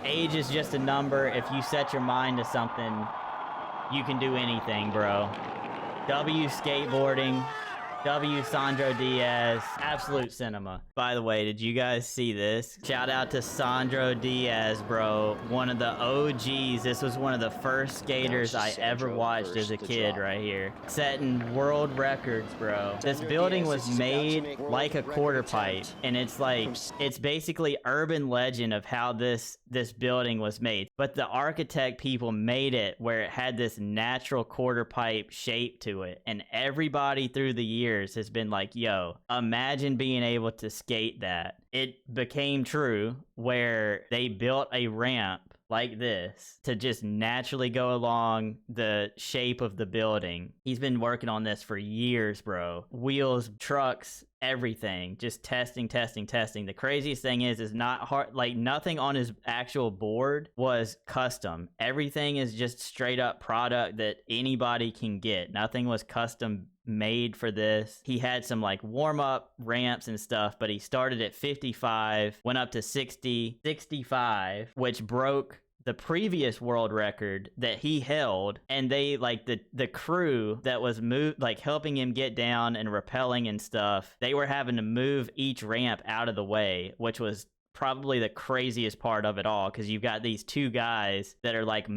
Age is just a number. If you set your mind to something, you can do anything, bro. W skateboarding. W Sandro Dias. Absolute cinema. By the way, did you guys see this? Shout out to Sandro Dias, bro. One of the OGs. This was one of the first skaters I ever watched as a kid right here. Setting world records, bro. This building was made like a quarter pipe. And it's like, it's basically urban legend of how this building was made. But the architect people made it where it had this natural quarter pipe shape to it. And everybody through the years has been like, yo, imagine being able to skate that. It became true where they built a ramp like this to just naturally go along the shape of the building. He's been working on this for years, bro. Wheels, trucks, everything, just testing. The craziest thing is not hard, like nothing on his actual board was custom. Everything is just straight up product that anybody can get. Nothing was custom made for this. He had some like warm up ramps and stuff, but he started at 55, went up to 60, 65, which broke the previous world record that he held. And they like the crew that was like helping him get down and rappelling and stuff, they were having to move each ramp out of the way, which was probably the craziest part of it all, because you've got these two guys that are like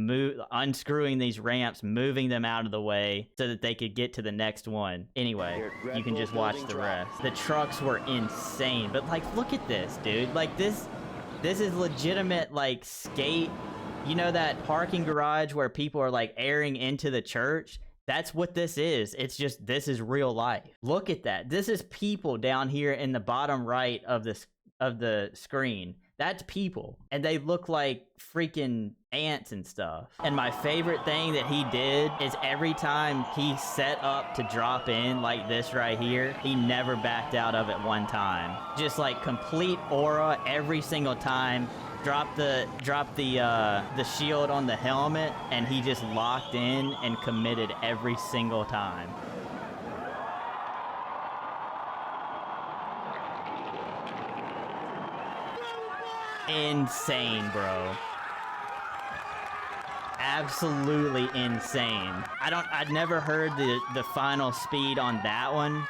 unscrewing these ramps, moving them out of the way so that they could get to the next one. Anyway, you can just watch the rest. The trucks were insane, but like, look at this, dude. Like this is legitimate, like, skate. You know that parking garage where people are like airing into the church? That's what this is. It's just, this is real life. Look at that. This is people down here in the bottom right of the screen. That's people, and they look like freaking ants and stuff. And my favorite thing that he did is every time he set up to drop in like this right here, he never backed out of it one time. Just like complete aura every single time. Drop the shield on the helmet, and he just locked in and committed every single time. Insane, bro. Absolutely insane. I'd never heard the final speed on that one,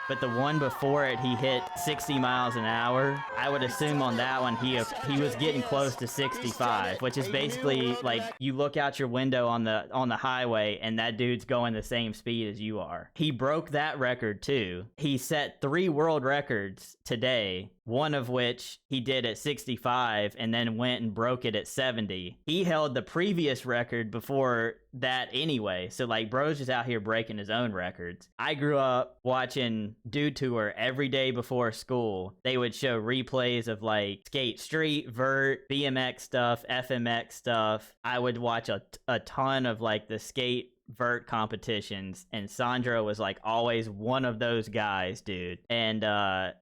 but the one before it, he hit 60 miles an hour. I would assume on that one, he was getting close to 65, which is basically like you look out your window on the highway and that dude's going the same speed as you are. He broke that record too. He set 3 world records today, one of which he did at 65 and then went and broke it at 70. He held the previous record before that anyway. So like, bro's just out here breaking his own records. I grew up watching Dude Tour every day before school. They would show replays of like skate street, vert, BMX stuff, FMX stuff. I would watch a ton of like the skate vert competitions, and Sandro was like always one of those guys, dude. And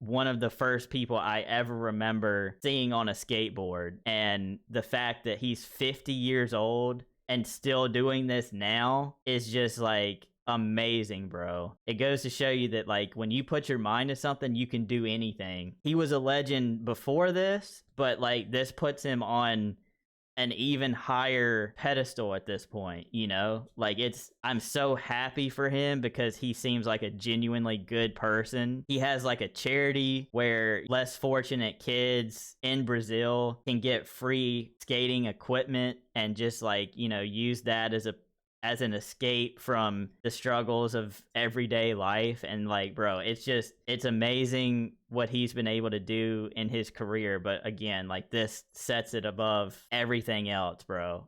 one of the first people I ever remember seeing on a skateboard. And the fact that he's 50 years old and still doing this now is just like amazing, bro. It goes to show you that like when you put your mind to something, you can do anything. He was a legend before this, but like this puts him on an even higher pedestal at this point, you know? Like I'm so happy for him because he seems like a genuinely good person. He has like a charity where less fortunate kids in Brazil can get free skating equipment and just like, you know, use that as an escape from the struggles of everyday life. And like, bro, it's amazing what he's been able to do in his career. But again, like this sets it above everything else, bro.